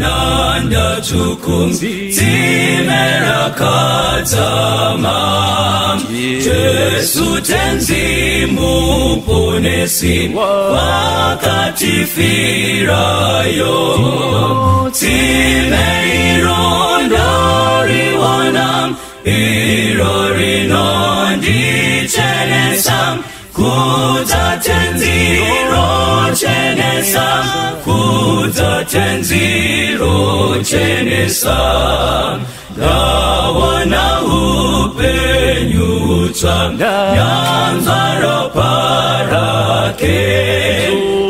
nanda chukum zimera kadzama Jesu tenzi muponesi wakatifirayo Timeironda riwanam irorinondi Kutatenziro chenesam, kutatenziro chenesam, gawana upenyutsam, nyanzaro parake,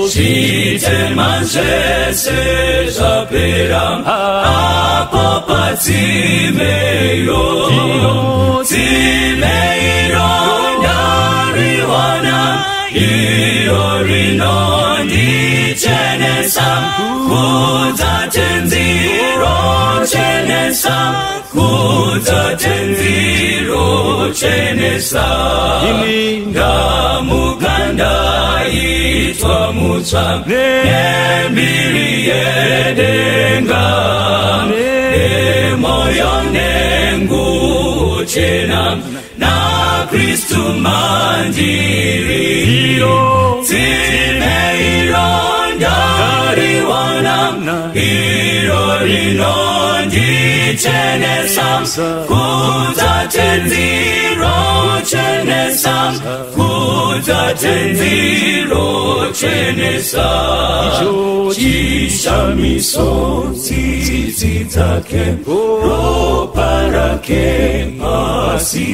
shitemanjese zaperam, apopatimeyo, timeiro Irorinondi chenesam, kutatenziro chenesam, kutatenziro chenesam. Ngamuganda itwa mutsam, nembiri yedenga, nemoyo nengu chenam. Na Kristu mandiri Timeironda riwanam Irorinondi chenesam Kutatenziro chenesam Kutatenziro chenesam Chishamiso tititake Roparake pasi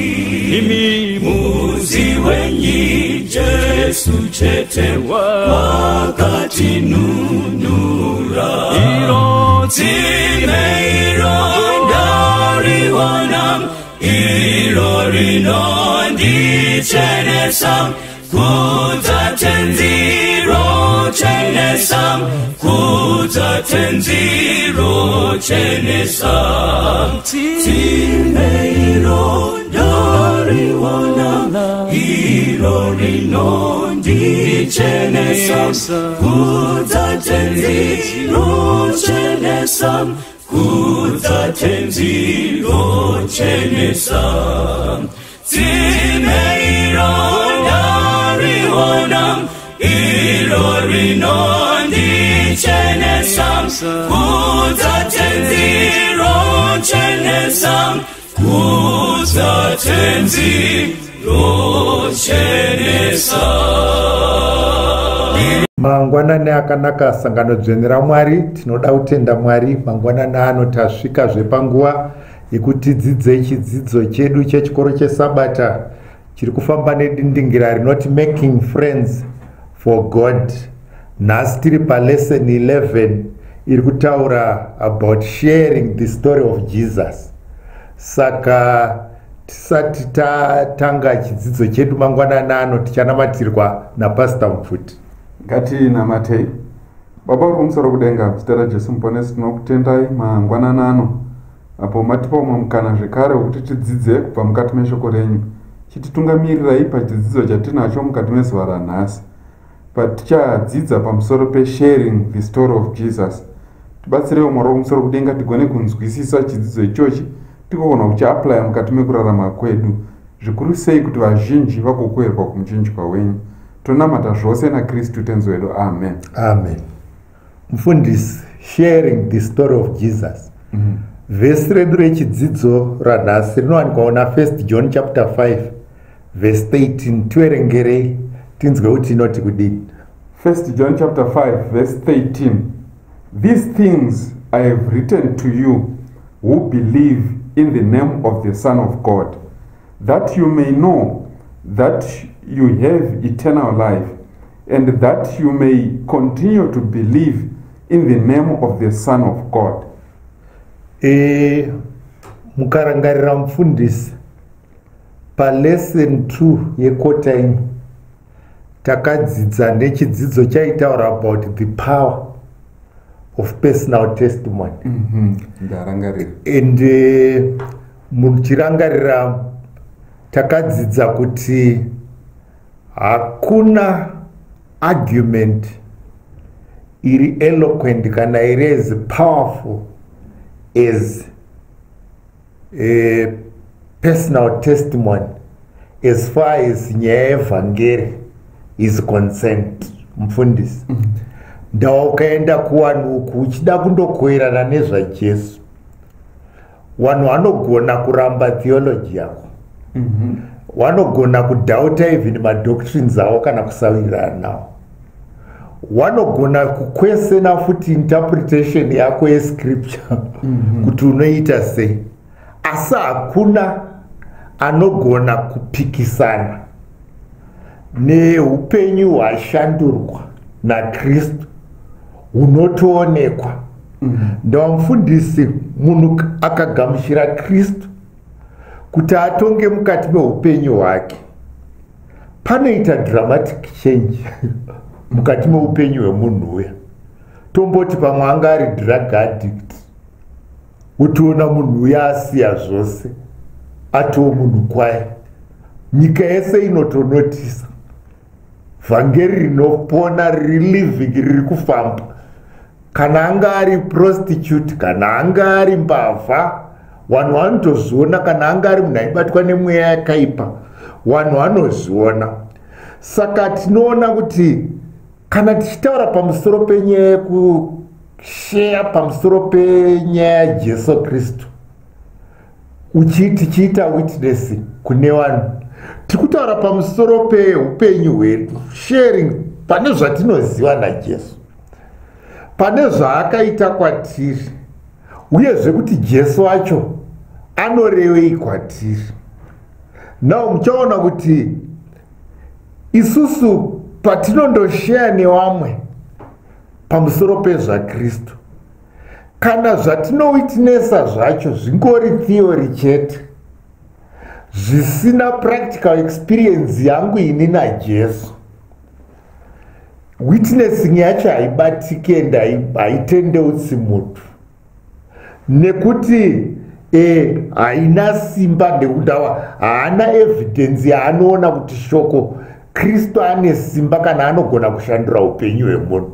Muzi wenyi Jesu chete wakati nunura Timeironda riwanam Irorinondi chenesam Kutatenziro chenesam Kutatenziro chenesam Timeironda riwanam Irorinondi chenesam Kutatenziro chenesam Kutatenziro chenesam Timeironda riwanam Irorinondi chenesam Kutatenziro chenesam Kutatenziro chenesam. Mangwanani akanaka sangano dzvene raMwari, tinoda kutenda Mwari mangwanani ano tasvika zvepanguva yekuti dzidzei chidzidzo chedu chechikoro chesabata chiri kufamba nedindingira rinoti Making Friends for God. Nhasi tiri palesson 11 iri kutaura about sharing the story of Jesus. Saka tisati tatanga chidzidzo chedu mangwanani ano tichanamatirwa naPastor Mupfuti. Ngatinamatei. Baba kumusoro kudenga zita raJesu Muponesi tinokutendai mangwanani ano apo matipa mukana zvekare wekuti tidzidze kubva mukati meshoko renyu. Chititungamirirai pachidzidzo chatinacho mukati mezuva ranhasi. Patichadzidza pamusoro pe-sharing the story of Jesus. Tibatsirewo Mwari wokumusoro kudenga tigone kunzwisisa chidzidzo ichochi tigogona kuchiaplya mukati mekurarama kwedu. Zvikuru sei kuti vazhinji vagokoherwa kumuchinjikwa wenyu. Tonamata zvose naKristu tenzi wedu. Amen. Amen. Mufundisi, sharing the story of Jesus. Vhesi redu rechidzidzo ranhasi rinowanikwa na 1 John chapter 5 verse 13. Tiverengerei tinzwe kuti inoti kudini. 1 John chapter 5 verse 13. These things I have written to you who believe in the name of the Son of God, that you may know that you have eternal life, and that you may continue to believe in the name of the Son of God. Mukarangarira mufundisi palesson 2 yekota ino takadzidza nechidzidzo chaitaura about the power of personal testimony. And muchirangarira takadzidza kuti hakuna argument iri eloquent kana iri as powerful as a personal testimony as far as nyaya yevhangeri is concerned. Mufundisi, ndaukaenda kuvanhu uku uchida kundokoerana nezvajesu, vanhu vanogona kuramba theology yako, vanogona kudhauta even madoctrines avo kana kusawirirana nawo, vanogona kukwesena futi interpretation yako yescripture kuti unoita sei, asi hakuna anogona kupikisana neupenyu hwashandurwa naKristu hunotoonekwa. Ndamufundisi, munhu akagamuchira Kristu kuti atonge mukati meupenyu hwake, panoita dramatic change mukati meupenyu hwemunhu uya. Tomboti pamwe anga ari drug addict, utoona munhu uya asiya zvose atoo munhu kwaye, nyika yese inotonotisa, vhangeri rinopona, riri living, riri kufamba. Kana anga ari prostitute, kana anga ari mbavha, vanhu vanotozviona. Kana anga ari munhu aibatwa nemweya yakaipa, vanhu vanozviona. Saka tinoona kuti kana tichitaura pamusoro penyaya yekusheya pamusoro penyaya yaJesu Kristu, tichiita witnessing kune vanhu, tiri kutaura pamusoro peupenyu hwedu, sharing pane zvatinoziva naJesu, pane zvaakaita kwatiri, uyezve kuti Jesu wacho anorevei kwatiri. Now muchaona kuti isusu patinondosheya nevamwe pamusoro pezvaKristu, kana zvatinowitnessa zvacho zvingori theory chete, zvisina practical experience yangu ini naJesu, witnessing yacho haibatiki ende haitendeutsi mutu, nekuti haina simba, ndekudawa haana evidence yaanoona kuti shoko Kristu ane simba kana anogona kushandura upenyu hwemunhu.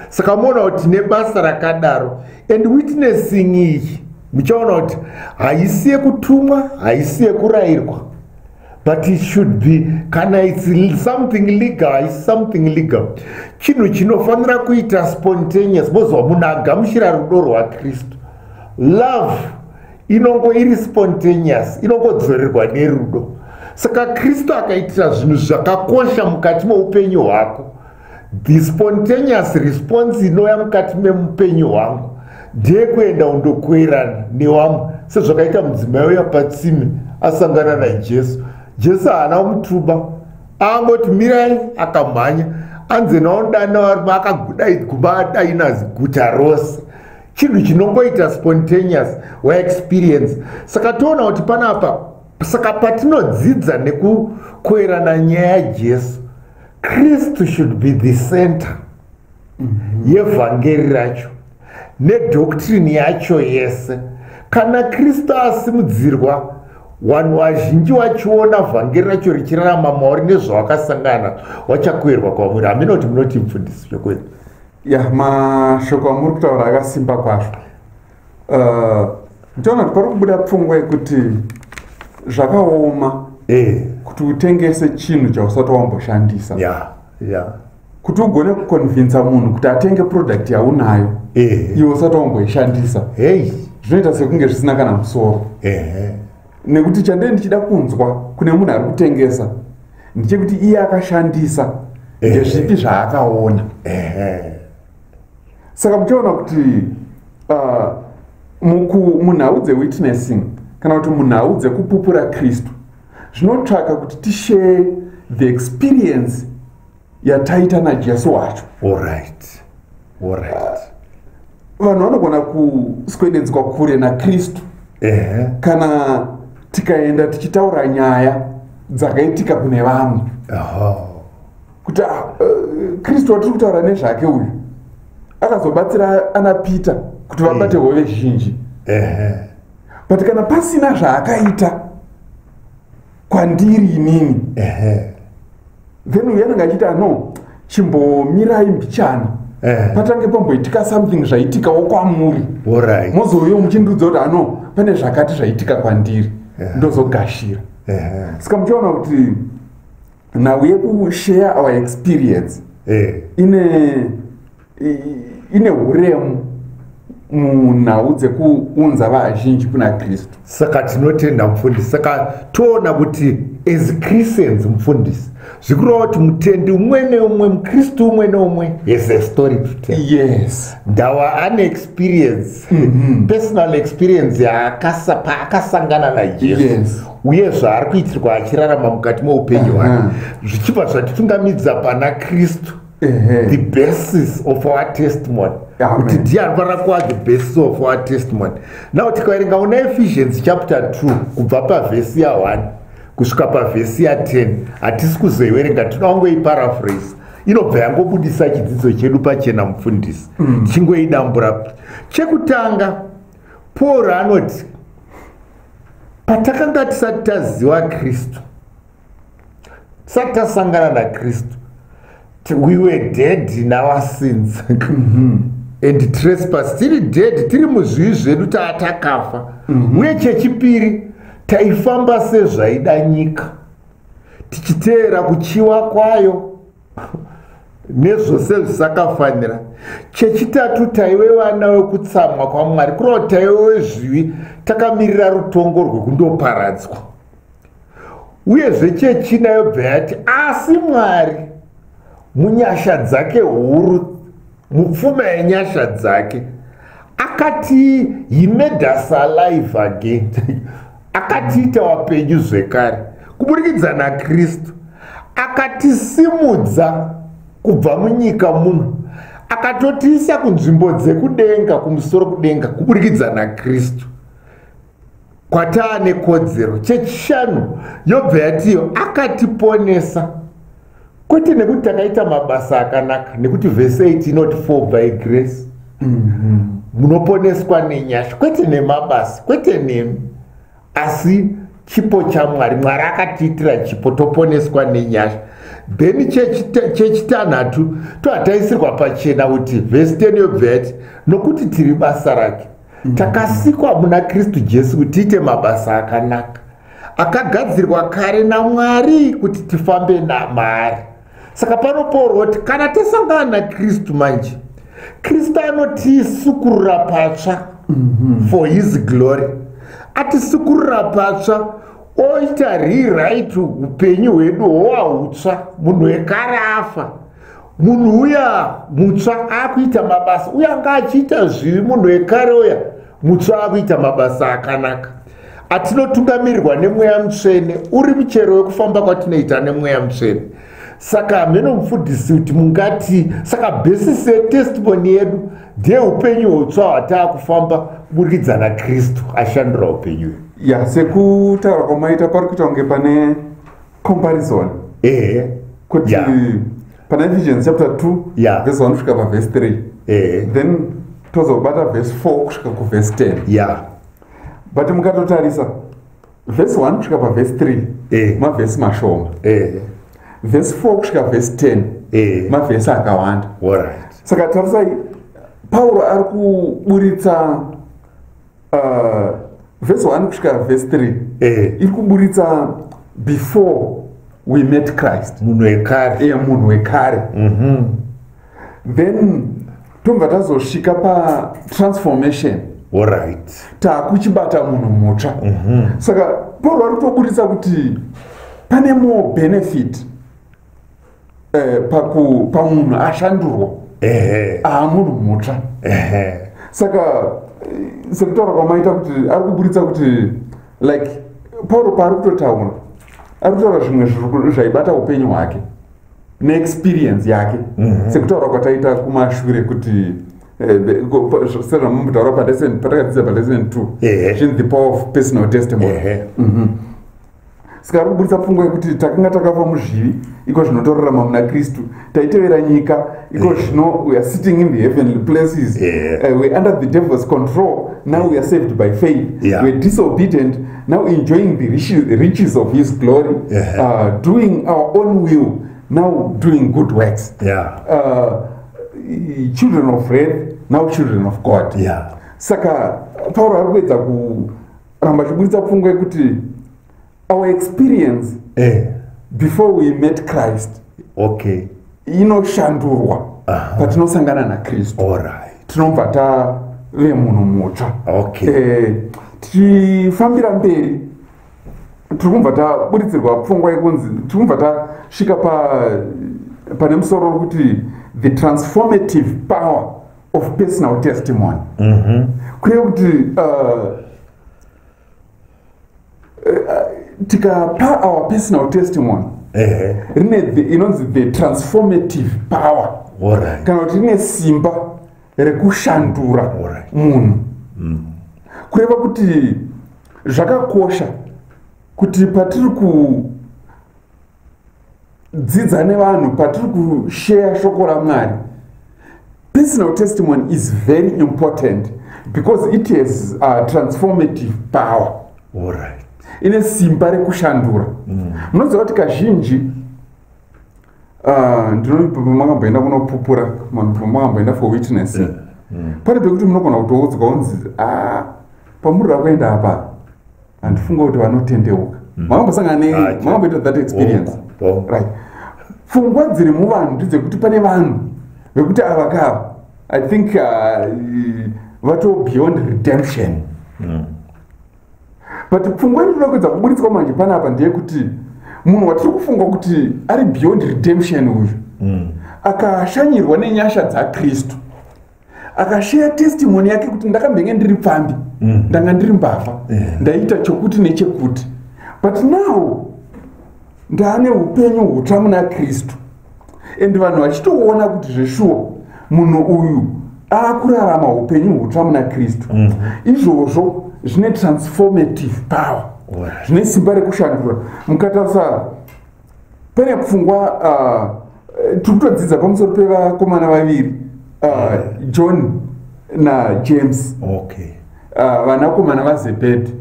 Saka muona kuti nebasa rakadaro, and witnessing iyi muchaona kuti haisi yekutumwa, haisi yekurayirwa, but it should be, kana it's something legal, haisi something legal, chinhu chinofanira kuita spontaneous. Bozwa munhu agamuchira rudo rwaKristu, love inongo iri spontaneous, inongodzorerwa nerudo. Saka Kristu akaitira zvinhu zvakakosha mukati meupenyu hwako, the spontaneous response inouya mukati memupenyu hwangu ndeyekuenda undokoerana nevamwe, sezvakaita mudzimai uya patsime asangana naJesu. Jesu haana mutuba, angoti mirai, akamhanya, anze naondana varume, akaguma adaina guta rose. Chinhu chinongoita spontaneous waexperience. Saka toona kuti panapa, saka patinodzidza nekukoerana nyaya yaJesu, Kristu should be the center yevhangeri racho nedoctrine yacho yese. Kana Kristu asimudzirwa, vanhu vazhinji vachiona vhangeri racho richirarama mauri nezvavakasangana, vachakoerwa kwamuri. Hamina kuti munoti mufundisi chokwadi? Ya, mashoko amuri kutaura akasimba kwazvo. Ndiona kuti pari kubuda pfungwa yekuti zvakaoma kuti utengese chinhu chausati wamboshandisa. Kuti ugone kuconvinsa munhu kuti atenge product yaunayo iwe usati wamboishandisa, zvinoita sekunge zvisina kana musoro. Nekuti chandee ndichida kunzwa kune munhu ari kutengesa ndechekuti iye akashandisa ndezvipi zvaakaona. Saka muchaona kuti munhau dzewitnessing kana kuti munhau dzekupupura Kristu, zvinotsvaka kuti tishare the experience yataita naJesu wacho. Alright. Vanhu vanogona kuswededzwa kure naKristu kana tikaenda tichitaura nyaya dzakaitika kune vamwe. Kuti Kristu watiri kutaura nezvake uyu akazobatsira ana Peter kuti vabate hove zhinji, but kana pasina zvaakaita kwandiri inini, then uyananga achita no, chimbomirai mbichana patange pamboitika something zvaitikawo kwamuri, Alright. mozouyo muchindudza kuti ano pane zvakati zvaitika kwandiri, ndozogashira. Saka muchiona kuti nhau yekushare our experience ine uremu munhau dzekuunza vazhinji kuna Kristu. Saka tinotenda mufundisi. Saka toona kuti as Christians mufundisi zvikureva kuti mutendi umwe neumwe, mukristu umwe neumwe has a story to tell. Yes. Ndawa ane experience, personal experience paakasangana naJesu. Yes. Uye zvaari kuitirwa achirarama mukati meupenyu hwake zvichibva zvatitungamidza pana Kristu. The basis of our testimony. Kuti ndiye anofanira kuva the basis of our testimony. Now tikaverenga una Ephesians chapter 2 kubva pavhesi ya1 kusvika pavhesi ya10, hatisi kuzoiverenga, tinoda kungoiparaphrase. Inobva yangobudisa chidzidzo chedu pachena mufundisi. Chingoidambura. Chekutanga, Paul anoti patakanga tisati taziva Kristu, tisati tasangana naKristu, we were dead in our sins and trespass. Tiri dead, tiri muzvivi zvedu taatakafa. Uye chechipiri, taifamba sezvaida nyika, tichiteera kuchiwa kwayo nezvose zvisakafanira. Chechitatu, taive vana vekutsamwa kwaMwari, kureva taive vezvivi, takamirira rutongo rwekundoparadzwa. Uyezve chechina yobva yati asi Mwari munyasha dzake huru, mupfuma yenyasha dzake, akati he made us alive again. Akatiita vapenyu zvekare kuburikidza naKristu, akatisimudza kubva munyika muno, akatotiisa kunzvimbo dzekudenga, kumusoro kudenga kuburikidza naKristu, kwataane kodzero. Chechishanu yobva yatiyo akatiponesa, kwete nekuti takaita mabasa akanaka, nekuti vhesi 8 inoti for by grace munoponeswa nenyasha, kwete nemabasa, kwete nemi, asi chipo chaMwari. Mwari akatiitira chipo, toponeswa nenyasha. Then chechitanhatu tohataisirwa pachena kuti vhesi 10 yobva yati nokuti tiri basa rake, takasikwa muna Kristu Jesu kuti tiite mabasa akanaka, akagadzirwa kare naMwari kuti tifambe namaari. Saka panoporwa kuti kana tasangana naKristu manje, Kristu anotisukurura patsva for his glory. Atisukurura patsva, oita rewrite upenyu hwedu hwohautsva. Munhu wekare afa, munhu uya mutsva akuita mabasa. Uya anga achiita zvivi, munhu wekare uya mutsva akuita mabasa akanaka. Atinotungamirirwa nemweya mutsvene, uri muchero wekufamba kwatinoita nemweya mutsvene. Saka hameno mufundisi kuti mungati, saka besisi yetestimoni yedu ndeupenyu hwotsva hwataakufamba kuburikidza naKristu ashandura upenyu hwedu. Ya, sekutaura kwamaita pari kuita kunge pane comparison. Kuti pana Ephesians chapter 2 verse 1 kusvika pavhesi 3. Then tozobata verse 4 kusvika kuvhesi 10. But mukatotarisa verse 1 kusvika pavhesi 3 mavhesi mashoma. Verse 4 kusvika verse 10 mavhesi akawanda. Saka tarisai, Pauro ari kuburitsa verse 1 kusvika verse 3 iri kuburitsa before we met Christ, munhu wekare. Munhu wekare. Then tobva tazosvika pa transformation. Taakuchibata munhu mutsva. Saka Pauro ari kutoburitsa kuti pane more benefit pamunhu ashandurwa munhu mutsva. Saka sekutaura kwamaita kuti ari kuburitsa kuti like Pauro paari kutotaura ari kutaura zvimwe zvaibata upenyu hwake neexperience yake, sekutaura kwataita kumashure kuti sezvamutaura patakadzidza palesson 2 chinzi the power of personal testimony. Saka ari kuburitsa pfungwa yekuti takanga takafa muzvivi, iko zvinotorarama muna Kristu, taitevera nyika, iko zvino we are sitting in the heavenly places. We under the devil's control, now we are saved by faith. We are disobedient, now enjoying the riches of his glory. Doing our own will, now doing good works. children of wrath, now children of God. Yeah. Saka Paul ari kuedza kuramba achibuditsa pfungwa yekuti our experience before we met Christ, okay, inoshandurwa patinosangana naKristu. Alright. Tinobva tave munhu mutsva. Okay. Tichifambira mberi tiri kubva taburitsirwa pfungwa yekunzi tiri kubva tasvika pane musoro wekuti the transformative power of personal testimony. Kureva kuti tikapa our personal testimony rine inonzi the transformative power. Alright. Kana kuti rine simba rekushandura munhu. Kureva kuti zvakakosha kuti patiri kudzidza nevanhu, patiri kushare shoko raMwari, personal testimony is very important because it has a transformative power. Alright. Ine simba rekushandura. Munoziva kuti kazhinji makamboenda kunopupura, makamboenda for witnessing, pane pekuti munogona kutoudzwa unzi pamuri rakuenda apa handifunga kuti vanotendeuka. Makamboita that experience. Right. Pfungwa dziri muvanhu ndedzekuti pane vanhu vekuti ava kava I think vato beyond redemption. But pfungwa iri kuedza kubuditswa manje panapa ndeyekuti munhu watiri kufunga kuti ari beyond redemption uyu akashanyirwa nenyasha dzaKristu, akashare testimony yake kuti ndakambenge ndiri pfambi, ndanga ndiri mbavha, ndaita chokuti nechekuti, but now ndaane upenyu hutsva muna Kristu, and vanhu vachitoona kuti zveshuwa munhu uyu akurarama upenyu hutsva muna Kristu, izvozvo zvine transformative power, zvine simba rekushandura. Mukatarisa pane pfungwa tiri kutodzidza pamusoro pevakomana vaviri, John naJames, vanakomana vaZebhedhi,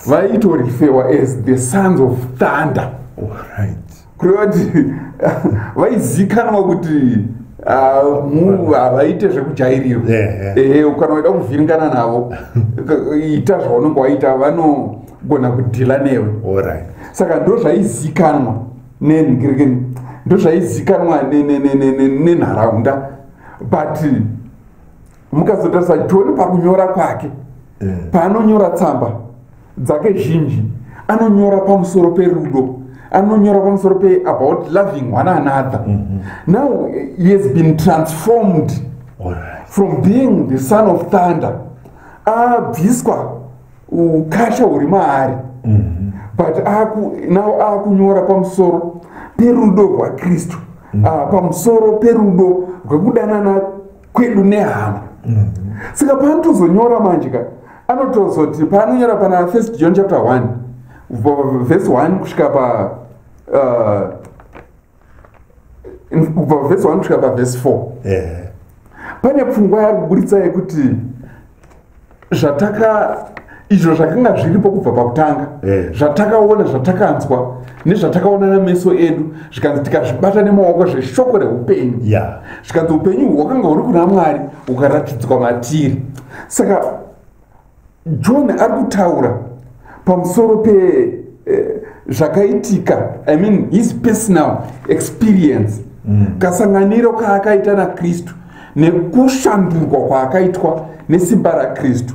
vaitorifewa as the sons of thunder. Kureva kuti vaizikanwa kuti havaite zvekujairirwa. Kana waida kuvhiringana navo ita zvaunenge waita, vanogona kudhila newe. Saka ndo zvaizikanwa ndo zvaizikanwa nenharaunda. But mukazotarisa John pakunyora kwake, paanonyora tsamba dzake zhinji anonyora pamusoro perudo, anonyora pamusoro about loving one another. Now he has been transformed from being the son of thunder, abviswa ukasha huri maari, but now akunyora pamusoro perudo rwaKristu, pamusoro perudo rwekudanana kwedu nehama. Saka paanotozonyora manjika anotozoti paanonyora pana 1 John chapter 1 verse 1 kusvika verse 1 kusvika verse 4, pane pfungwa yari kubuditsa yekuti izvo zvakanga zviripo kubva pakutanga, zvatakaona, zvatakanzwa nezvatakaona nameso edu, zvikanzi tikazvibata nemaoko zveshoko reupenyu, zvikanzi upenyu hwakanga huri kuna Mwari hukaratidzwa matiri. Saka John ari kutaura pamusoro zvakaitika, I mean his personal experience, kasanganiro kaakaita naKristu nekushandurwa kwaakaitwa nesimba raKristu.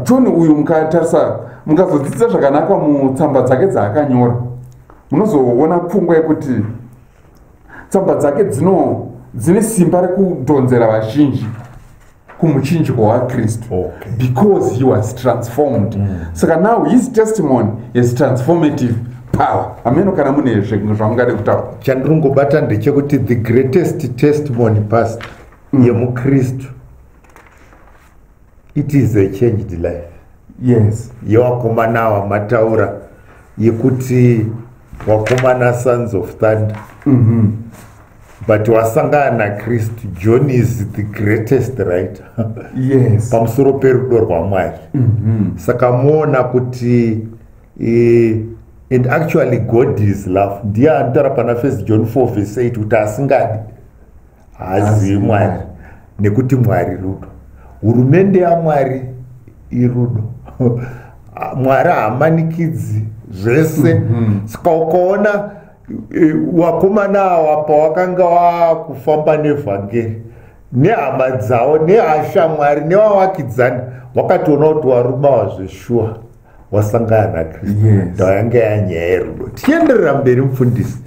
John uyu mukatarisa, mukazodzidza zvakanaka mutsamba dzake dzaakanyora, munozoona pfungwa yekuti tsamba dzake dzine simba rekudhonzera vazhinji kumuchinjiko waKristu, because he was transformed. Saka now his testimony is transformative power. Ameno kana mune zvamungade kutaura. Chandingobata ndechekuti the greatest testimony past yemuKristu, it is a changed life. Yes. Yevakomana vamataura yekuti wakomana sons of thunder. But wasangana naKristu, John is the greatest writer. Yes. Pamusoro perudo rwaMwari. Saka muona kuti and actually God is love. Ndiye anotara pana 1 John 4 verse 8 kuti asingadi haazivi Mwari, nekuti Mwari rudo. Hurumende yaMwari irudo. Mwari haamanikidzi zvese. Saka ukaona wakomana ava pavakanga vakufamba nevhangeri nehama dzavo nehashamwari nevavakidzani, vakatoona kuti warumawa zveshuwa wasangana naKristu. Ndayanga yanyaya yerudo. Tichienderera mberi mufundisi,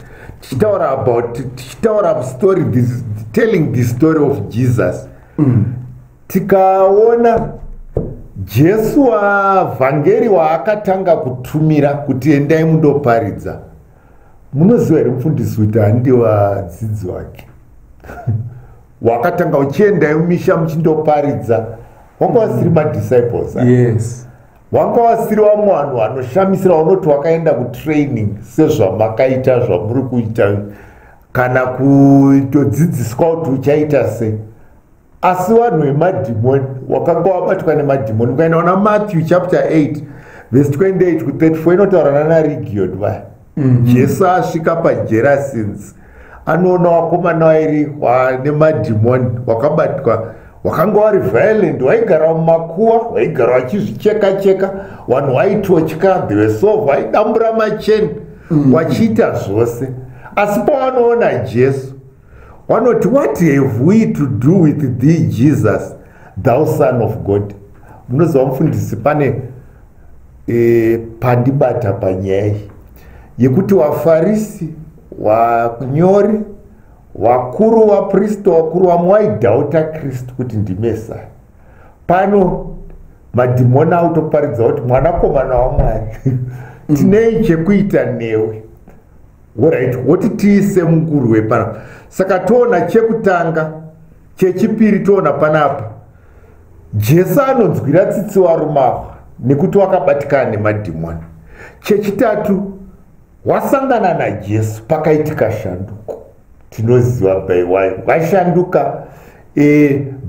tichitaura story, telling the story of Jesus. Tikaona Jesu vhangeri waakatanga kutumira kuti endai mundoparidza, munoziva here mufundisi kuti handi vadzidzi vake wakatanga uchiendai mumisha muchindoparidza, wanga vasiri madisciples. Yes. Wanga vasiri vamwe vanhu vanoshamisira unoti wakaenda kutraining sezvamakaita zvamuri kuita kana kutodzidziswa kuti uchaita sei. Asi vanhu vemadhimoni wakanga wabatwa nemadhimoni. Ukaenda Matthew chapter 8 verse 28 to 34 inotaurana naRegion vaya. Jesu asvika paGerasenes anoona vakomana vairi nemadhimoni wakabatwa, wakanga vari violent, waigara mumakuwa, waigara vachizvicheka-cheka, vanhu vaitotya, they were so vaidambura macheni vachiita zvose. Asi pavanoona Jesu vanoti, what have we to do with thee, Jesus, thou son of God? Munoziva mufundisi, pane pandibata panyaya yekuti vaFarisi, vanyori, vakuru vaprista, vakuru vamwe vaidhauta Kristu kuti ndimesaya. Pano madhimoni autoparidza kuti mwanakomana waMwari, tinei chekuita newe. Alright, woti tiise mungurwe panapa. Saka toona chekutanga, chechipiri toona panapa, Jesu anonzwira tsitsi varume ava nekuti wakabatikana nemadhimoni. Chechitatu, wasangana naJesu pakaitika shanduko. Tinoziva bhaiwai washanduka.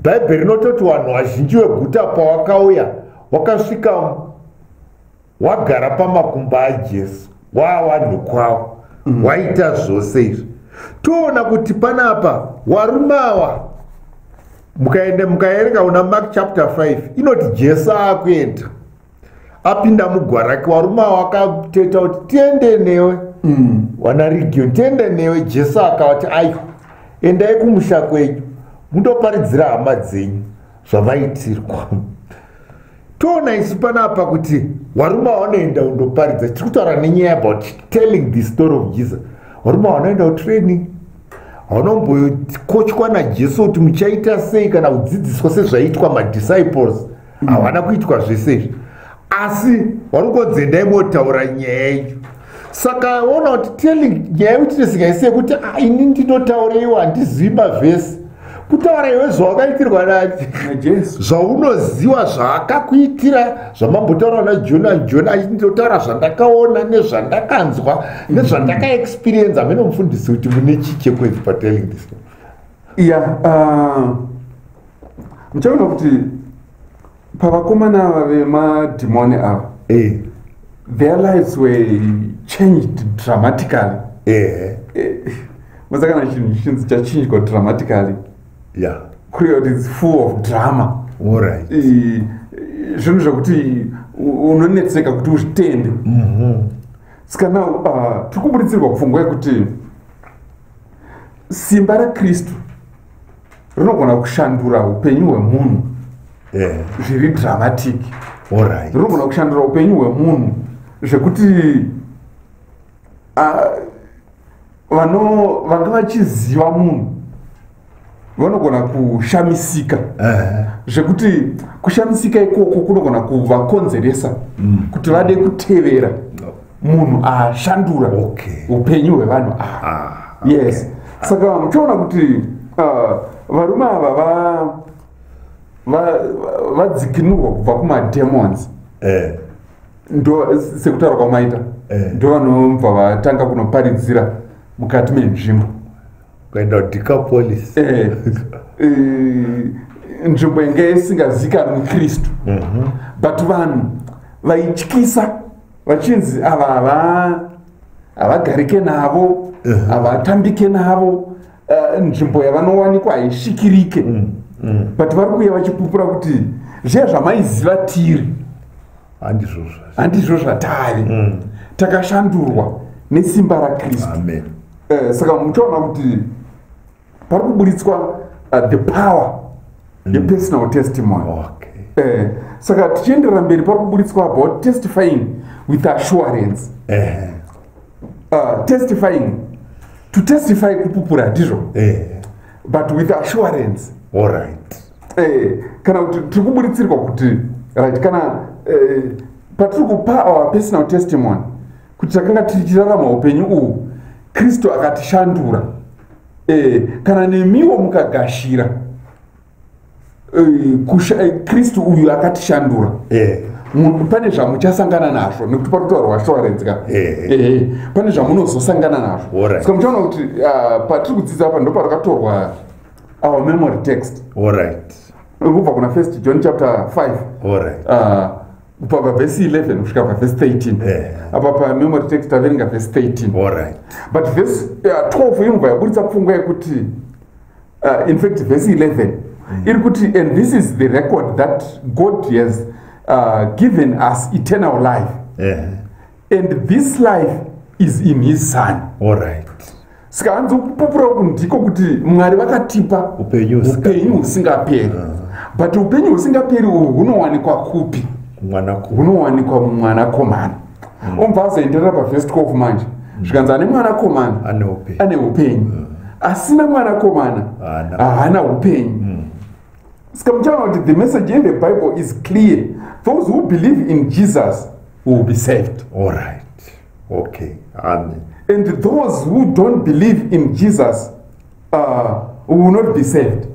Bhaibheri rinototi vanhu vazhinji veguta pawakauya wakasvika wagara pamakumba aJesu, wavanhu kwavo, waita zvose izvi. Toona kuti panapa varume ava, mukaerenga una Mark chapter 5 inoti Jesu akuenda apinda mugwarake, varume ava vakateta kuti tiende newe, wanaRegion, tiende newe. Jesu akavati aiwa, endai kumusha kwenyu mundoparidzira hama dzenyu zvavaitirwa. Toona isu panapa kuti varume vanoenda kundoparidza. Tiri kutaura nenyaya about telling the story of Jesus. Varume vanoenda kutraining, vanombokochwa naJesu kuti muchaita sei kana kudzidziswa sezvaiitwa madisciples. Havana kuitwa zvese izvi, asi vari kungodzendai motaura nyaya iyo. Saka ona kuti telling nyaya kuti tisingaise kuti ini ndinotauraiwa handizivi mavhesi, kutaura iwe zvawakaitirwa naJesu, zvaunoziva zvaakakuitira, zvamambotaura naJona achitotaura zvandakaona nezvandakanzwa nezvandakaexperience. Hamene mufundisi kuti mune chichekwedzi patelling this. Muchaona kuti pavakomana vemadhimoni ava, their lives were changed dramatically. Masakana chinhu chachinjwa dramatically. Kureva it's full of drama. Alright. Zvinhu zvakuti unonetseka kuti uzvitende. Saka now tiri kuburitsirwa kupfungwa yekuti simba raKristu rinogona kushandura upenyu hwemunhu zviri dramatic. Rinogona kushandura upenyu hwemunhu zvekuti vanga vachiziva munhu vanogona kushamisika, zvekuti kushamisika ikoko kunogona kuvakonzeresa kuti vade kutevera munhu ashandura upenyu hwevanhu ava. Yes. Saka muchaona kuti varume ava vadzikinurwa kubva kumademons. Ndo sekutaura kwamaita, ndo vanobva vatanga kunoparidzira mukati menzvimbo, kuenda kuDecapolis, nzvimbo inge isingazikanwi Kristu. But vanhu vaityisa vachinzi ava havagarike navo, havatambike navo, nzvimbo yavanowanikwa haisvikirike but vari kuuya vachipupura kuti zviya zvamaiziva tiri handizvo zvatari takashandurwa nesimba raKristu. Saka muchaona kuti pari kuburitswa the power yepersonal testimony. Saka tichienderera mberi pari kuburitswa about testifying with assurance. Testifying, to testify kupupura ndizvo, but with assurance. Kana kuti tiri kuburitsirwa kuti right, kana patiri kupa our personal testimony kuti takanga tichirarama upenyu uhu Kristu akatishandura, kana nemiwo mukagashira Kristu uyu akatishandura, pane zvamuchasangana nazvo nekuti pari kutaurwa assurance ka, pane zvamunozosangana nazvo. Saka muchaona kuti patiri kudzidza apa ndo parakatorwa our memory text. Kubva kuna 1 John chapter 5 kubva pavhesi 11 kusvika pavhesi 13. Apa pamemory text taverenga vhesi 13. But vhesi 12 inobva yaburitsa pfungwa yekuti in fact vhesi 11 iri kuti and this is the record that God has given us eternal life, and this life is in his son. Saka hanzi kupupura uku ndiko kuti Mwari vakatipa upenyu husingaperi. But upenyu husingaperi uhu hunowanikwa kupi? Hunowanikwa mumwanakomana. Obva azoenderera pavhesi 12 manje zvikanzi ane mwanakomana ane upenyu, asina mwanakomana haana upenyu. Saka muchaona kuti the message in the Bible is clear. Those who believe in Jesus will be saved. Amen. And those who don't believe in Jesus will not be saved.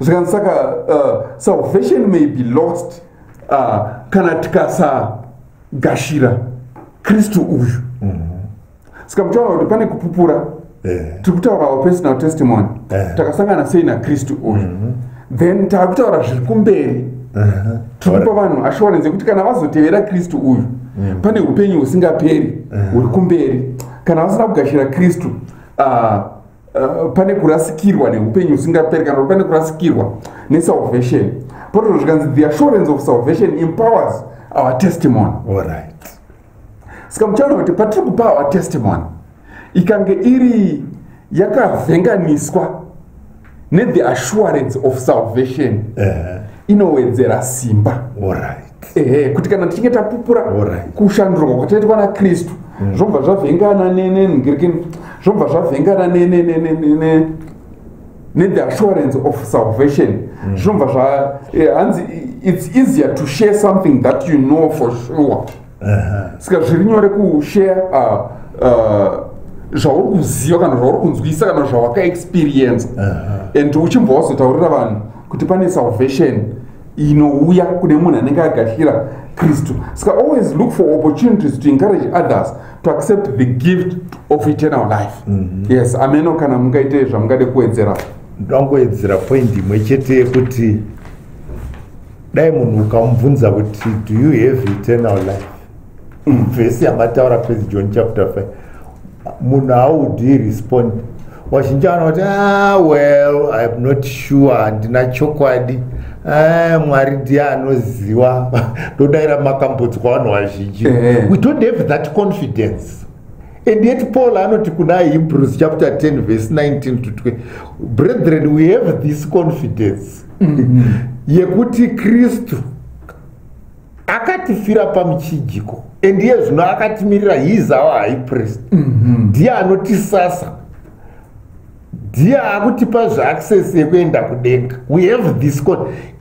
Saka salvation may be lost kana tikasa gashira Kristu uyu. Saka muchaona kuti pane kupupura tiri kutaura our personal testimony, takasangana sei naKristu uyu, then taakutaura zviri kumberi, tiri kupa vanhu assurance yekuti kana vazotevera Kristu uyu pane upenyu husingaperi huri kumberi. Kana vasina kugashira Kristu pane kurasikirwa neupenyu husingaperi, kana pane kurasikirwa nesalvation. Patro zvikanzi the assurance of salvation empowers our testimony. Saka muchaona kuti patiri kupa our testimony ikange iri yakavhenganiswa the assurance of salvation, inowedzera simba. Kuti kana tichinge tapupura kushandurwa kwataitwa naKristu zvobva zvavhengana zvobva zvavhengana the assurance of salvation, zvobva hanzi it's easier to share something that you know for sure. Saka zviri nyore kushare zvauri kuziva kana zvauri kunzwisa kana zvawakaexperience, and uchimbva wazotaurira vanhu kuti pane salvation inouya kune munhu anenge agashira Kristu. Saka always look for opportunities to encourage others to accept the gift of eternal life. Yes, ameno. Kana mungaite zvamungade kuwedzera. Ndangoedzera point imwe chete yekuti dai munhu ukamubvunza kuti do you have eternal life, vhesi yamataura 1 John chapter 5, munhu how would he respond? Wazhinji vanoti well I'm not sure, handina chokwadi, Mwari ndiye anoziva. Ndodaira makambodzwa vanhu vazhinji. We don't have that confidence. And yet Paul anoti kuna Hebrews chapter 10 verse 19 to 20, brethren, we have this confidence yekuti Kristu akatifira pamuchinjiko, and iye zvino akatimirira, he is our high priest. Ndiye anotisasa, ndiye akutipa zvaaccess yekuenda kudenga. We have this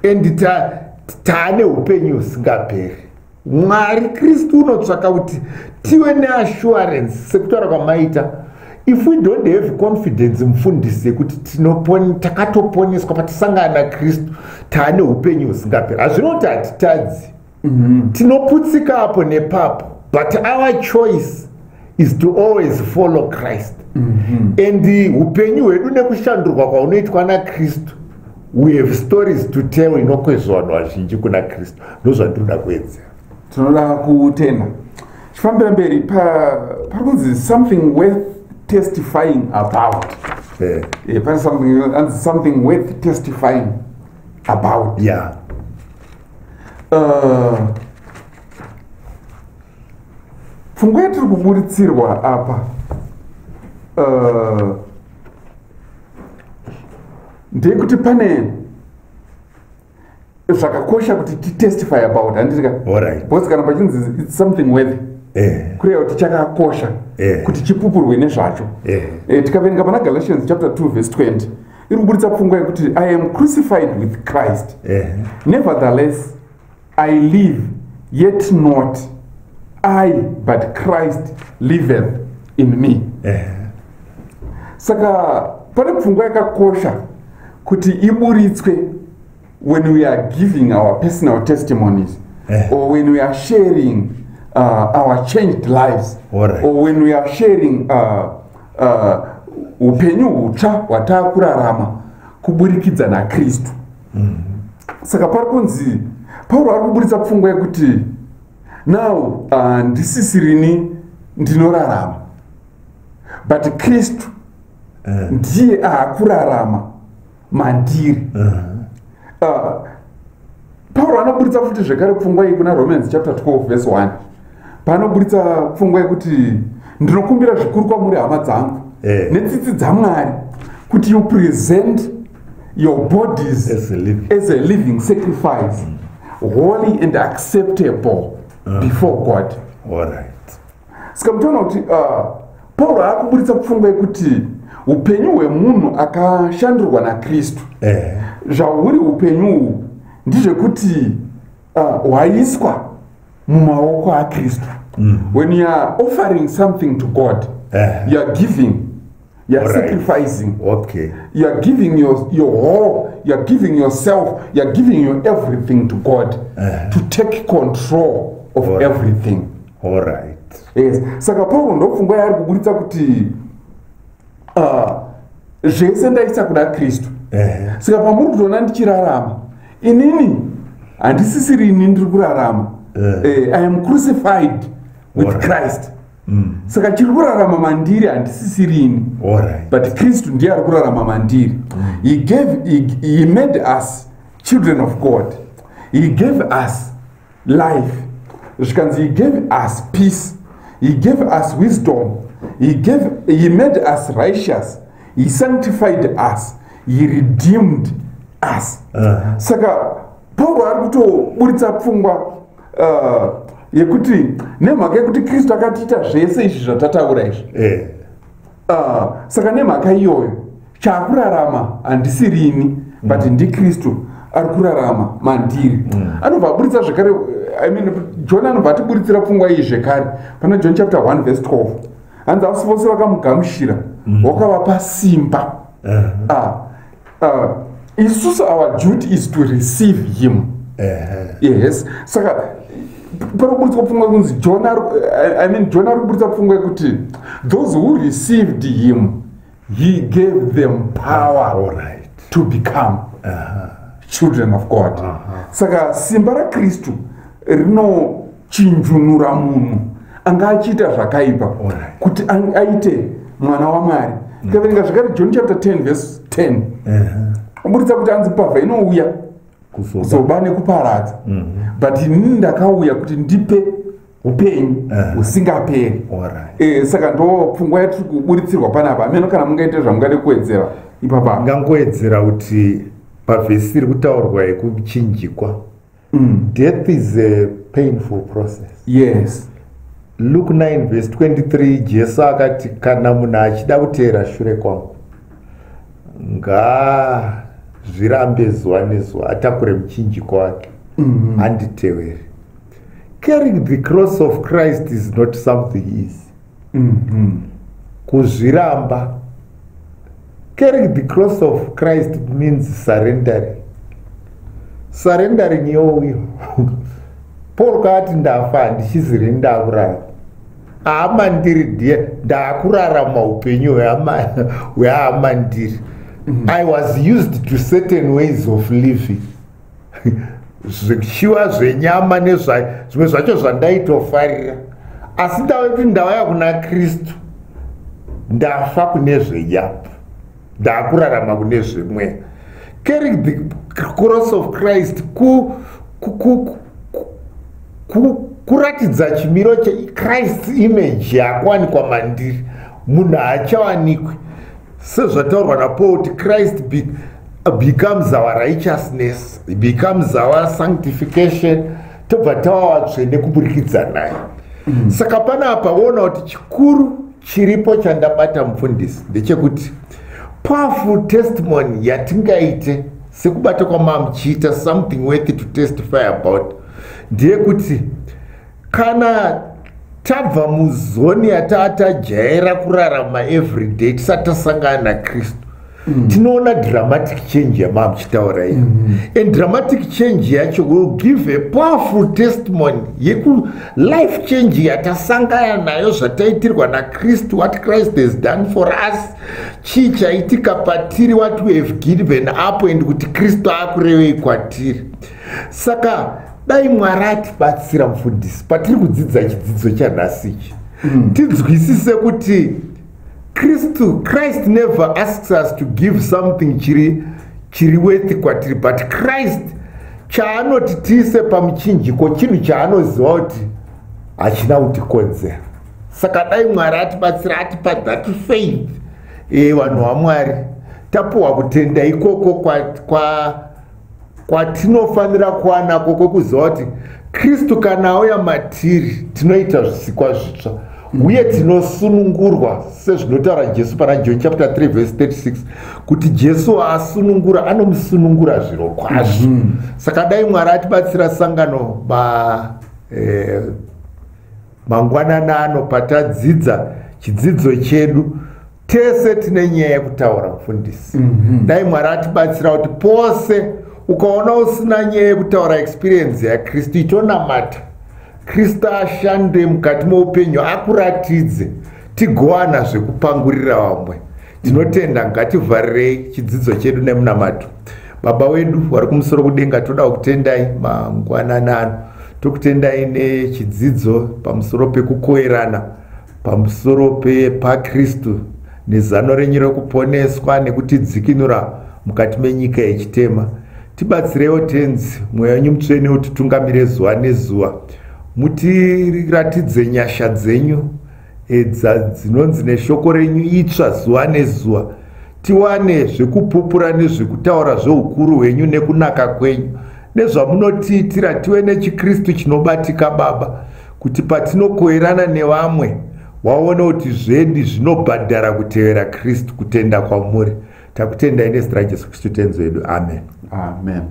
and taane upenyu husingaperi. Mwari Kristu unotsvaka kuti tive neassurance sekutaura kwamaita. If we don't have confidence mufundisi yekuti takatoponeswa patisangana naKristu, taane upenyu husingaperi, hazvinoti hatitadzi, tinoputsika apo nepapo, but our choice is to always follow Christ. And upenyu hwedu nekushandurwa kwaunoitwa naKristu, we have stories to tell inokwezva vanhu vazhinji kuna Kristu. Ndozvandinoda kuwedzera. Tinoda kutenda chifambira mberi pari kunzi something worth testifying about. Pane something worth testifying about. Yeah. Pfungwa yatiri kuburitsirwa apa ndekuti pane zvakakosha kuti titestify about, handitika? Alright. Because kana pachinzi it's something worthy, kureva kuti chakakosha kuti chipupurwe nezvacho. Tikaverenga pana Galatians chapter 2 verse 20 iri kuburitsa pfungwa yekuti I am crucified with Christ, nevertheless I live, yet not I, but Christ liveth in me. Saka pane pfungwa yakakosha kuti iburitswe when we are giving our personal testimonies, or when we are sharing our changed lives, or when we are sharing upenyu hutsva hwataakurarama kuburikidza naKristu. Saka pari kunzi Pauro ari kuburitsa pfungwa yekuti now ndisisirini ndinorarama, but Kristu ndiye aakurarama mandiri. Pauro anoburitsa futi zvekare pfungwa iyi kuna Romans chapter 12 verse 1 paanoburitsa pfungwa yekuti ndinokumbira zvikuru kwamuri hama dzangu netsitsi dzaMwari kuti you present your bodies as a living sacrifice, holy and acceptable before God. Saka mutaona kuti Pauro akuburitsa pfungwa yekuti upenyu hwemunhu akashandurwa naKristu, zvauri upenyu ndizvekuti hwaiswa mumaoko aKristu. When you are offering something to God, you are giving, you are sacrificing, you are giving your whole, you are giving yourself, you are giving your everything to God to take control of everything. Yes. Saka Pauro ndopfungwa yaari kuburitsa kuti zvese ndaisa kuna Kristu. Saka pamuri kutoona ndichirarama, inini handisisiri ini ndiri kurarama, I am crucified with Christ. Saka chiri kurarama mandiri handisisiri ini, but Kristu ndiye ari kurarama mandiri. He made us children of God. He gave us life. He gave us peace. He gave us wisdom. He made us righteous. He sanctified us. He redeemed us. Saka Pauro ari kutoburitsa pfungwa yekuti nemhaka yekuti Kristu akatiita zvese izvi zvatataura izvi, saka nemhaka iyoyo chaakurarama handisiri ini, but ndiKristu ari kurarama mandiri. Anobva aburitsa zvekare, John anobva atiburitsira pfungwa iyi zvekare pana John chapter 1 verse 12 hanzi asi vose vakamugamuchira wakavapa simba. Isusu our duty is to receive him. Yes. Saka parikuburitswa pfungwa kunzi John ari kuburitsa pfungwa yekuti those who received him he gave them power to become children of God. Saka simba raKristu rinochinjunura munhu anga achiita zvakaipa kuti aite mwana waMwari. Tikaverenga zvakare John chapter 10 verse 10 kuburitsa kuti anzi pavha inouya kuzoba nekuparadza, but inini ndakauya kuti ndipe upenyu husingaperi. Saka ndo pfungwa yatiri kuburitsirwa panapa. Ameno kana mungaite zvamungade kuwedzera ipapa. Ngangowedzera kuti pavhesi iri kutaurwa yekuchinjikwa, death is a painful process. Yes. Luke 9 verse 23 Jesu akati kana munhu achida kuteera shure kwangu ngazvirambe zuva nezuva atakure muchinjikwa wake anditevere. Carrying the cross of Christ is not something easy. Kuzviramba, carrying the cross of Christ means surrendering your will. Paul kati ndafa handichiziri ndakurarama, hama ndiri ndiye ndakurarama upenyu hwehama ndiri. I was used to certain ways of living. Zvichiva zvenyama nezvimwe zvacho zvandaitofarira, asi ndavati ndauya kuna Kristu ndafa kune zvenyama ndakurarama kune zvemweya. Carrying the cross of Christ kuratidza chimiro cheChrist image yakuwanikwa mandiri, munhu haachawanikwi sezvataurwa naPaul kuti Christ becomes our righteousness, becomes our sanctification, tobva tava vatsvene kuburikidza naye. Saka panapa wona kuti chikuru chiripo chandabata mufundisi ndechekuti powerful testimony yatingaite sekubata kwamamuchiita something worthy to testify about ndeyekuti kana tabva muzoni yatajaira kurarama everyday tisati tasangana naKristu, tinoona dramatic change yamamuchitaura iyo. And dramatic change yacho will give a powerful testimony yeku life change yatasangana nayo zvataitirwa naKristu, what Christ has done for us, chii chaitika patiri, what we have given up, and kuti Kristu akurevei kwatiri. Saka dai Mwari atibatsira mufundisi patiri kudzidza chidzidzo chanhasichi, tinzwisise kuti Christ never asks us to give something chiri worthy kwatiri, but Christ chaanoti tiise pamuchinjiko chinhu chaanoziva kuti hachina kutikodzera. Saka dai Mwari atibatsira, atipa that faith, vanhu vaMwari tapuwa kutenda ikoko kwatinofanira kuwanako kwekuziva kuti Kristu kana auya matiri tinoita zvisikwa zvitsva uye tinosunungurwa sezvinotaura Jesu pana John chapter 3 verse 36 kuti Jesu asunungura anomusunungura zviro kwazvo. Saka dai Mwari atibatsira sangano mangwanana ano patadzidza chidzidzo chedu tese tine nyaya yekutaura mufundisi. Dai Mwari atibatsira kuti pose ukaona usina nyaya yekutaura experience yaKristu, itonamata Kristu ashande mukati meupenyu akuratidze tigowana zvekupangurira vamwe. Tinotenda, ngativharirei chidzidzo chedu nemunamato. Baba wedu vari kumusoro kudenga, toda kutendai mangwanana ano, tokutendai nechidzidzo pamusoro pekukoerana pamusoro paKristu nezano renyu rekuponeswa nekutidzikinura mukati menyika yechitema. Tibatsirewo tenzi, mweya wenyu mutsvene utitungamire zuva nezuva, mutiratidze nyasha dzenyu dzinonzi neshoko renyu itsva zuva nezuva, tiwane zvekupupura nezvekutaura zveukuru hwenyu nekunaka kwenyu nezvamunotiitira, tive nechiKristu chinobatika Baba, kuti patinokoerana nevamwe waone kuti zvendi zvinobhadhara kutevera Kristu, kutenda kwamuri. Takutendai nezita raJesu Kristu tenzi wedu. Amen. Amen.